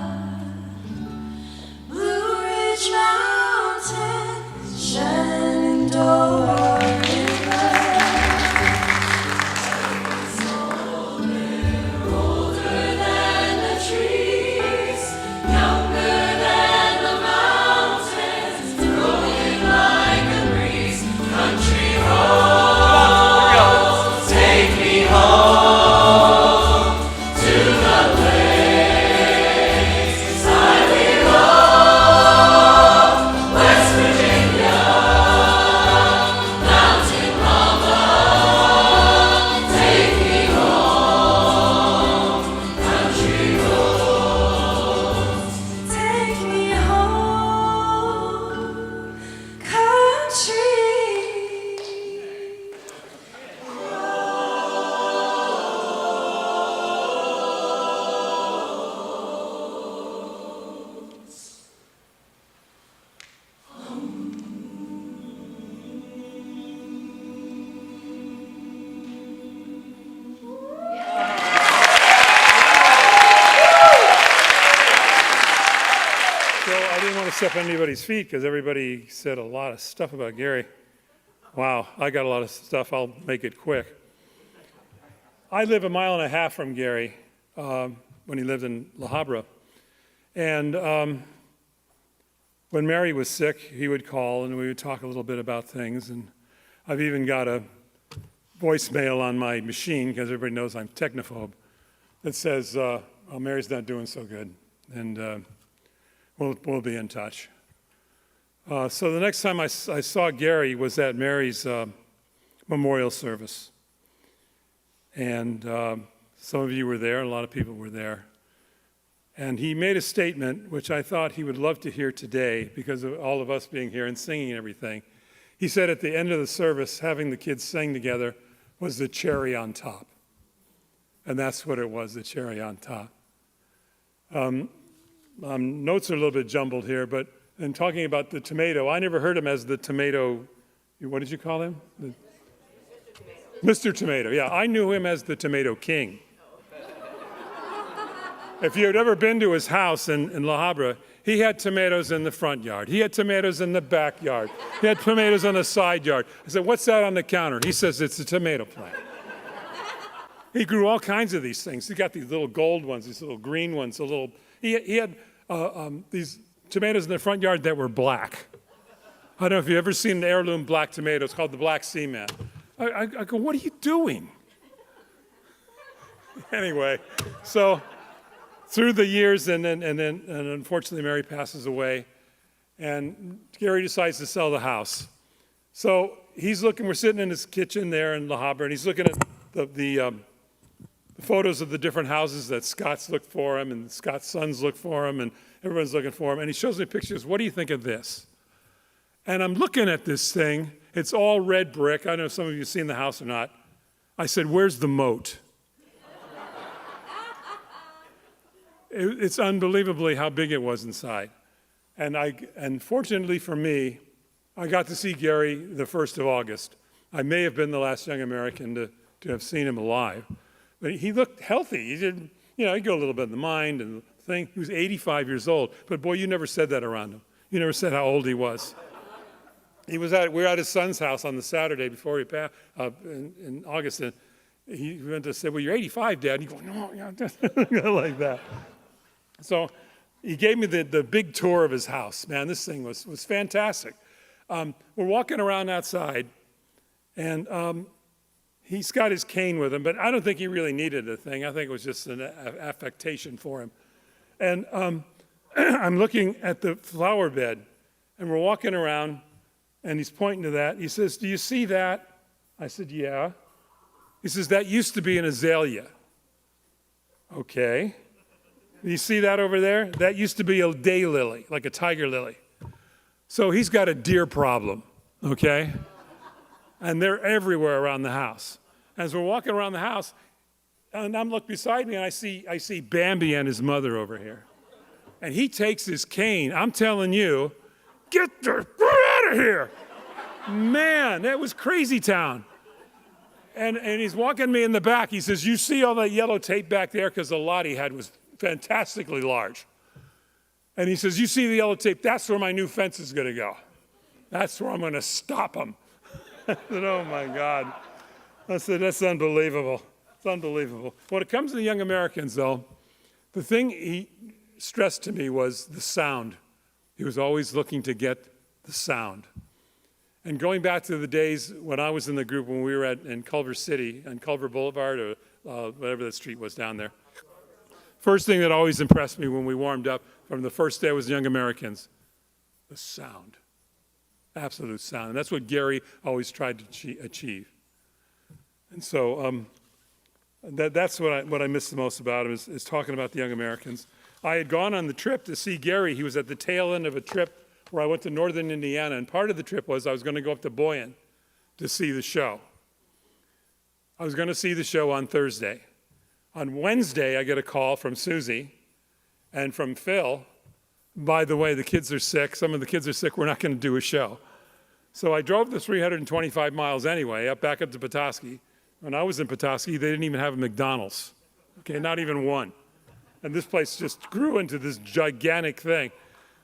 Blue Ridge Mountains, Shenandoah River. They're older than the trees, younger than the mountains, rolling like a breeze. Country roads, take me home to the place I belong. West Virginia, mountain mama, take me home. Country roads, take me home. Country. So I didn't want to step on anybody's feet because everybody said a lot of stuff about Gary. Wow, I got a lot of stuff. I'll make it quick. I live 1.5 miles from Gary when he lived in La Habra. And when Mary was sick, he would call and we would talk a little bit about things. And I've even got a voicemail on my machine, because everybody knows I'm technophobe, that says, oh, Mary's not doing so good. And we'll be in touch. So the next time I saw Gary was at Mary's memorial service. And some of you were there, a lot of people were there. And he made a statement which I thought he would love to hear today because of all of us being here and singing and everything. He said at the end of the service, having the kids sing together was the cherry on top. And that's what it was, the cherry on top. Notes are a little bit jumbled here, but in talking about the tomato, I never heard him as the tomato, what did you call him? Mr. Tomato, yeah. I knew him as the Tomato King. If you had ever been to his house in La Habra, he had tomatoes in the front yard. He had tomatoes in the backyard. He had tomatoes on the side yard. I said, what's that on the counter? He says, it's a tomato plant. He grew all kinds of these things. He got these little gold ones, these little green ones, he had these tomatoes in the front yard that were black. I don't know if you've ever seen an heirloom black tomato. It's called the Black Sea Man. I go, what are you doing? Anyway, so through the years, and unfortunately Mary passes away, and Gary decides to sell the house. So he's looking, we're sitting in his kitchen there in La Habra, and he's looking at the photos of the different houses that Scott's looked for him, and Scott's sons look for him, and everyone's looking for him, and he shows me pictures. What do you think of this? And I'm looking at this thing. It's all red brick. I don't know if some of you have seen the house or not. I said, where's the moat? It's unbelievably how big it was inside. And fortunately for me, I got to see Gary the 1st of August. I may have been the last young American to have seen him alive. But he looked healthy. He didn't, he'd go a little bit in the mind and the thing. He was 85 years old. But boy, you never said that around him. You never said how old he was. We were at his son's house on the Saturday before he passed, in August, and he went to say, well, you're 85, Dad. And he goes, no, yeah, like that. So he gave me the big tour of his house. Man, this thing was fantastic. We're walking around outside, and he's got his cane with him, but I don't think he really needed the thing. I think it was just an affectation for him. And I'm looking at the flower bed, and we're walking around, and he's pointing to that. He says, do you see that? I said, yeah. He says, that used to be an azalea. Okay. You see that over there? That used to be a daylily, like a tiger lily. So he's got a deer problem, okay? And they're everywhere around the house. As we're walking around the house, and I'm looking beside me, and I see Bambi and his mother over here. And he takes his cane. I'm telling you, get out of here. Man, that was crazy town. And he's walking me in the back. He says, you see all that yellow tape back there? Because the lot he had was fantastically large. And he says, you see the yellow tape? That's where my new fence is going to go. That's where I'm going to stop him. I said, oh, my God. I said, that's unbelievable. It's unbelievable. When it comes to the young Americans, though, the thing he stressed to me was the sound. He was always looking to get the sound. And going back to the days when I was in the group, when we were in Culver City, on Culver Boulevard, or whatever that street was down there, first thing that always impressed me when we warmed up from the first day was Young Americans, the sound, absolute sound. And that's what Gary always tried to achieve. And so that's what I miss the most about him, is talking about the Young Americans. I had gone on the trip to see Gary. He was at the tail end of a trip where I went to northern Indiana, and part of the trip was I was going to go up to Boyan to see the show. I was going to see the show on Thursday. On Wednesday, I get a call from Susie and from Phil. By the way, the kids are sick. Some of the kids are sick. We're not going to do a show. So I drove the 325 miles anyway, back up to Petoskey. When I was in Petoskey, they didn't even have a McDonald's. Okay, not even one. And this place just grew into this gigantic thing.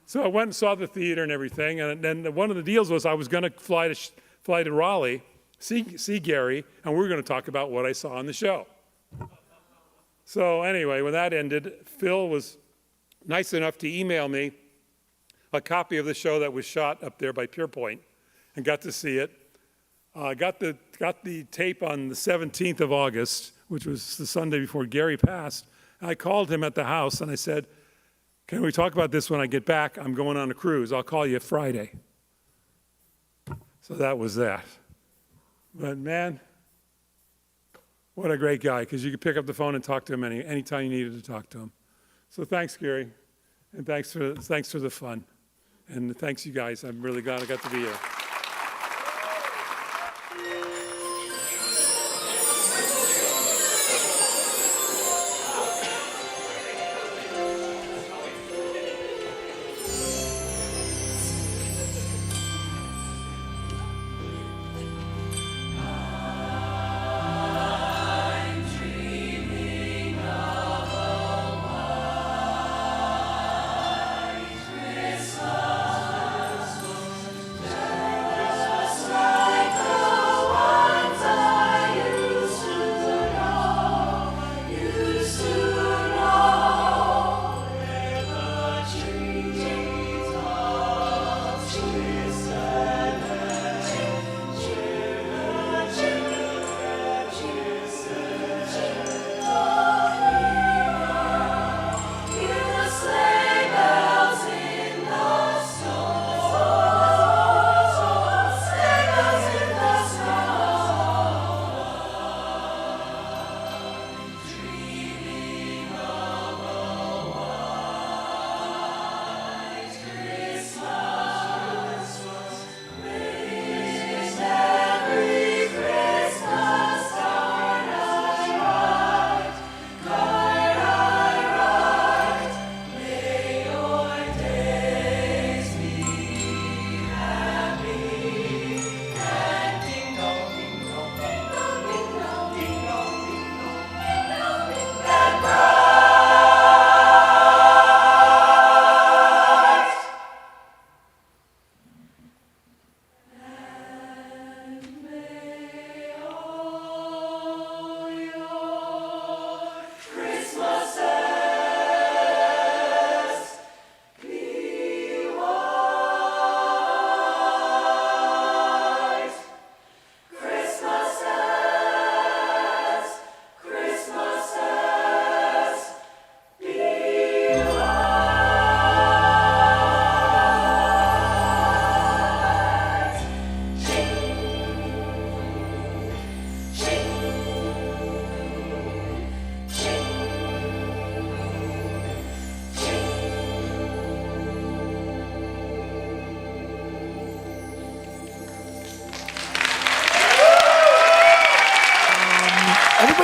So I went and saw the theater and everything, and then one of the deals was I was going to fly to Raleigh, see Gary, and we were going to talk about what I saw on the show. So anyway, when that ended, Phil was nice enough to email me a copy of the show that was shot up there by Pure Point, and got to see it. Got the tape on the 17th of August, which was the Sunday before Gary passed. I called him at the house, and I said, can we talk about this when I get back? I'm going on a cruise. I'll call you Friday. So that was that. But man, what a great guy, because you could pick up the phone and talk to him anytime you needed to talk to him. So thanks, Gary, and thanks for the fun. And thanks, you guys. I'm really glad I got to be here.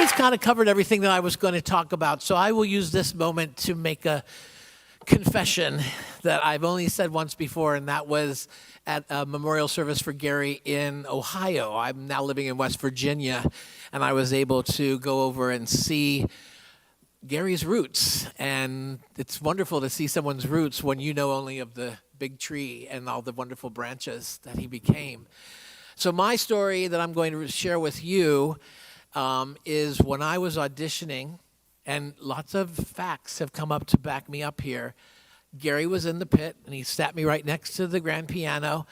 he's kind of covered everything that I was going to talk about, so I will use this moment to make a confession that I've only said once before, and that was at a memorial service for Gary in Ohio. I'm now living in West Virginia, and I was able to go over and see Gary's roots. And it's wonderful to see someone's roots when you know only of the big tree and all the wonderful branches that he became. So my story that I'm going to share with you is when I was auditioning, and lots of facts have come up to back me up here. Gary was in the pit, and he sat me right next to the grand piano.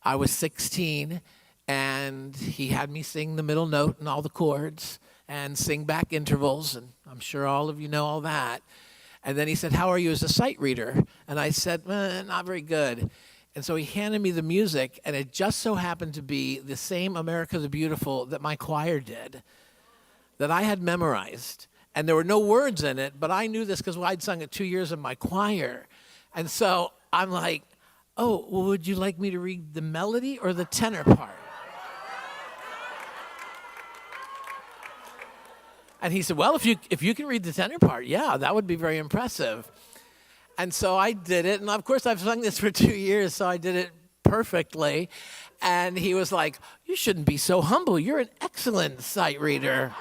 I was 16, and he had me sing the middle note and all the chords and sing back intervals, and I'm sure all of you know all that. And then he said, "How are you as a sight reader?" And I said, "Not very good." And so he handed me the music, and it just so happened to be the same America the Beautiful that my choir did, that I had memorized. And there were no words in it, but I knew this because I'd sung it 2 years in my choir. And so I'm like, "Oh, well, would you like me to read the melody or the tenor part?" And he said, "Well, if you can read the tenor part, yeah, that would be very impressive." And so I did it, and of course I've sung this for 2 years, so I did it perfectly. And he was like, "You shouldn't be so humble. You're an excellent sight reader."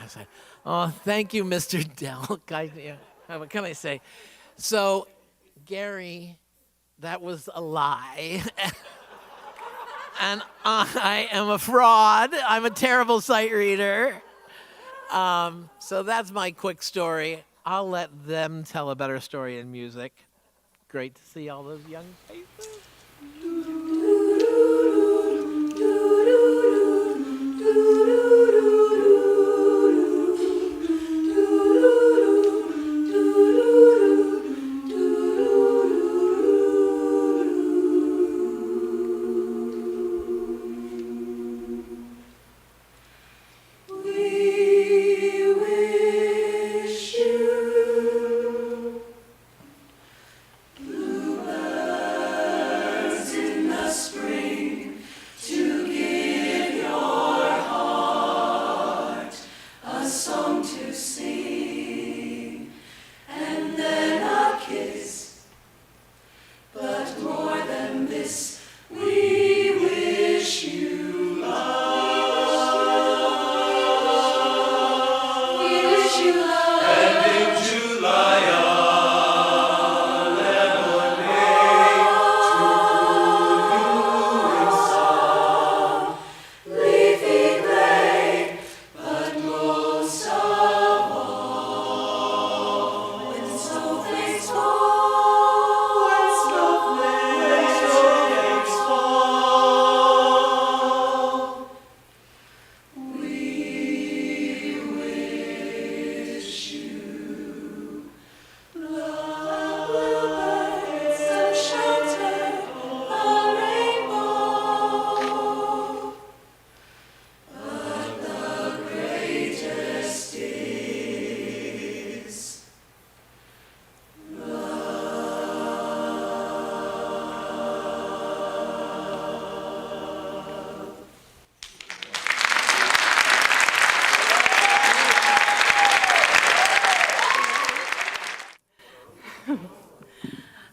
I said, "Oh, thank you, Mr. Delk." What can I say? So, Gary, that was a lie. And I am a fraud. I'm a terrible sight reader. So that's my quick story. I'll let them tell a better story in music. Great to see all those young faces.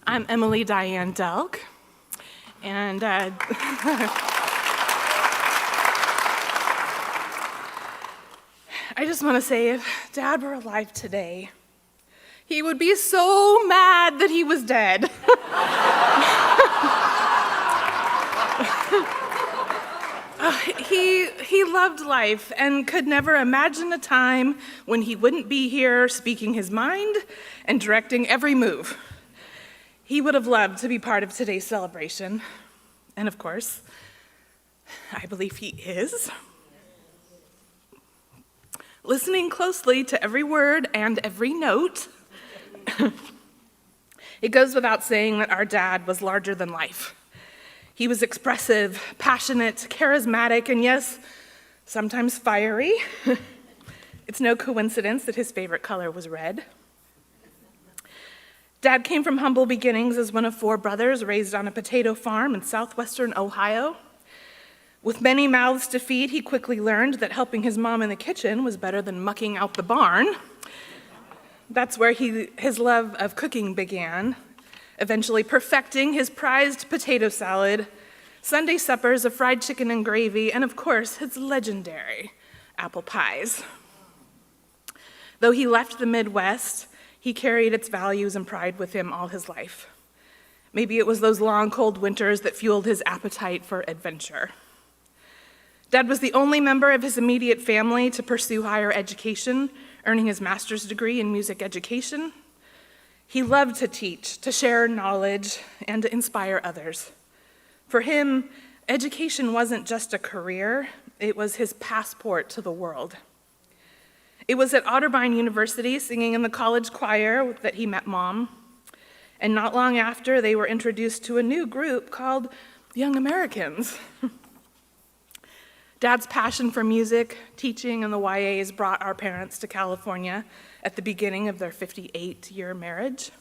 I'm Emily Diane Delk, and I just want to say, if Dad were alive today, he would be so mad that he was dead. He loved life and could never imagine a time when he wouldn't be here speaking his mind and directing every move. He would have loved to be part of today's celebration. And of course, I believe he is. Listening closely to every word and every note, it goes without saying that our dad was larger than life. He was expressive, passionate, charismatic, and yes, sometimes fiery. It's no coincidence that his favorite color was red. Dad came from humble beginnings as one of 4 brothers raised on a potato farm in southwestern Ohio. With many mouths to feed, he quickly learned that helping his mom in the kitchen was better than mucking out the barn. That's where his love of cooking began, eventually perfecting his prized potato salad, Sunday suppers of fried chicken and gravy, and of course, his legendary apple pies. Though he left the Midwest, he carried its values and pride with him all his life. Maybe it was those long, cold winters that fueled his appetite for adventure. Dad was the only member of his immediate family to pursue higher education, earning his master's degree in music education. He loved to teach, to share knowledge, and to inspire others. For him, education wasn't just a career, it was his passport to the world. It was at Otterbein University, singing in the college choir, that he met Mom. And not long after, they were introduced to a new group called Young Americans. Dad's passion for music, teaching, and the YAs brought our parents to California at the beginning of their 58-year marriage.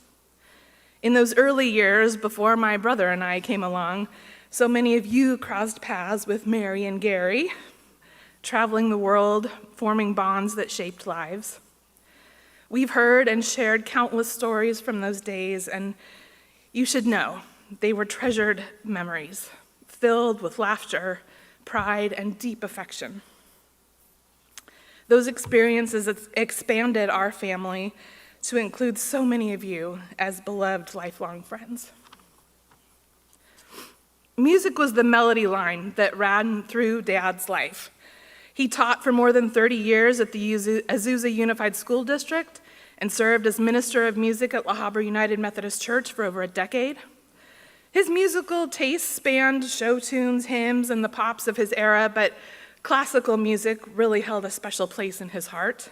In those early years, before my brother and I came along, so many of you crossed paths with Mary and Gary, traveling the world, forming bonds that shaped lives. We've heard and shared countless stories from those days, and you should know they were treasured memories, filled with laughter, pride, and deep affection. Those experiences expanded our family to include so many of you as beloved lifelong friends. Music was the melody line that ran through Dad's life. He taught for more than 30 years at the Azusa Unified School District and served as minister of music at La Habra United Methodist Church for over a decade. His musical tastes spanned show tunes, hymns, and the pops of his era, but classical music really held a special place in his heart.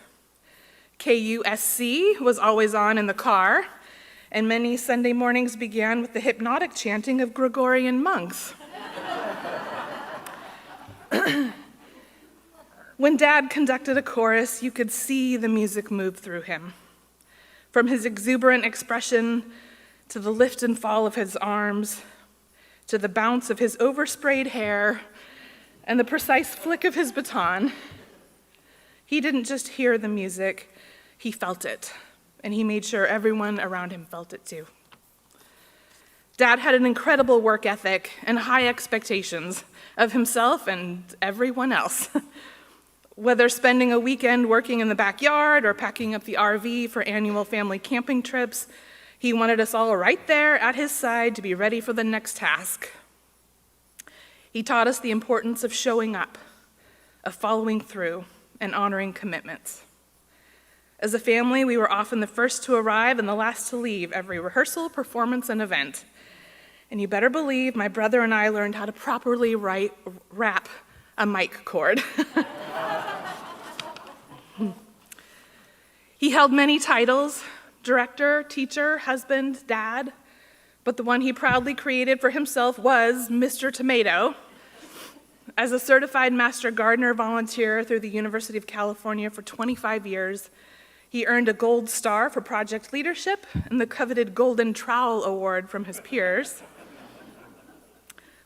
KUSC was always on in the car, and many Sunday mornings began with the hypnotic chanting of Gregorian monks. When Dad conducted a chorus, you could see the music move through him. From his exuberant expression, to the lift and fall of his arms, to the bounce of his oversprayed hair, and the precise flick of his baton, he didn't just hear the music, he felt it, and he made sure everyone around him felt it too. Dad had an incredible work ethic and high expectations of himself and everyone else. Whether spending a weekend working in the backyard or packing up the RV for annual family camping trips, he wanted us all right there at his side to be ready for the next task. He taught us the importance of showing up, of following through, and honoring commitments. As a family, we were often the first to arrive and the last to leave every rehearsal, performance, and event. And you better believe my brother and I learned how to properly wrap a mic cord. He held many titles: director, teacher, husband, dad, but the one he proudly created for himself was Mr. Tomato. As a certified master gardener volunteer through the University of California for 25 years, he earned a gold star for project leadership and the coveted Golden Trowel Award from his peers.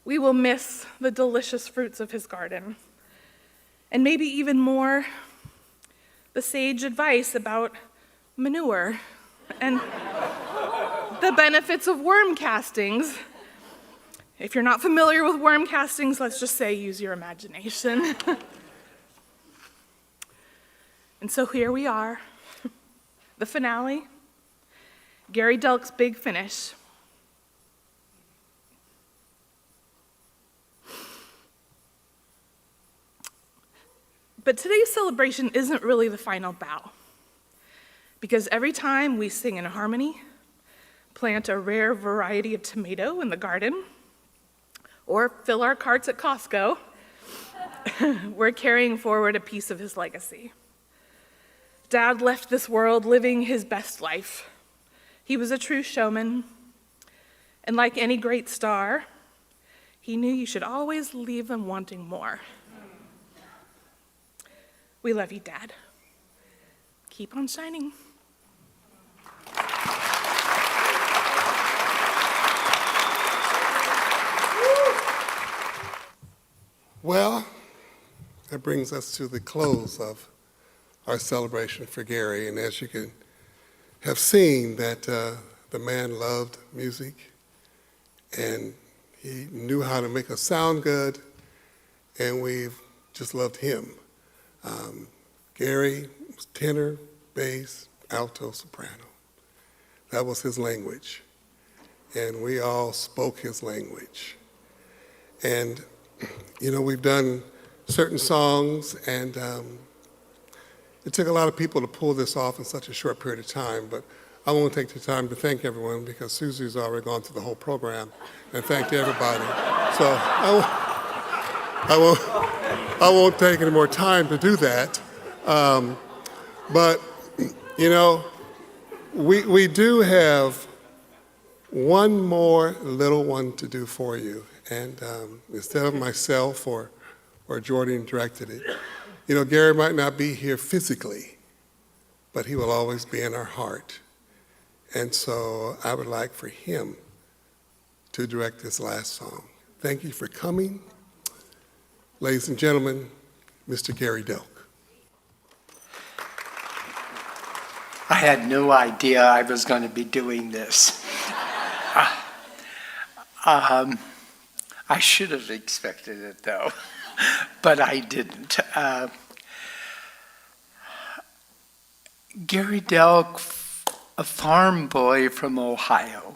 We will miss the delicious fruits of his garden, and maybe even more, the sage advice about manure and the benefits of worm castings. If you're not familiar with worm castings, let's just say use your imagination. And so here we are, the finale, Gary Delk's big finish. But today's celebration isn't really the final bow, because every time we sing in harmony, plant a rare variety of tomato in the garden, or fill our carts at Costco, we're carrying forward a piece of his legacy. Dad left this world living his best life. He was a true showman, and like any great star, he knew you should always leave them wanting more. We love you, Dad. Keep on shining. Well, that brings us to the close of our celebration for Gary. And as you can have seen, that the man loved music, and he knew how to make us sound good, and we've just loved him. Gary was tenor, bass, alto, soprano. That was his language, and we all spoke his language. And, you know, we've done certain songs, and it took a lot of people to pull this off in such a short period of time, but I won't take the time to thank everyone because Susie's already gone through the whole program and thanked everybody. So I won't take any more time to do that. But, you know, we do have one more little one to do for you. And instead of myself or Jordan directed it, you know, Gary might not be here physically, but he will always be in our heart. And so I would like for him to direct this last song. Thank you for coming. Ladies and gentlemen, Mr. Gary Delk. I had no idea I was going to be doing this. I should have expected it, though, but I didn't. Gary Delk, a farm boy from Ohio.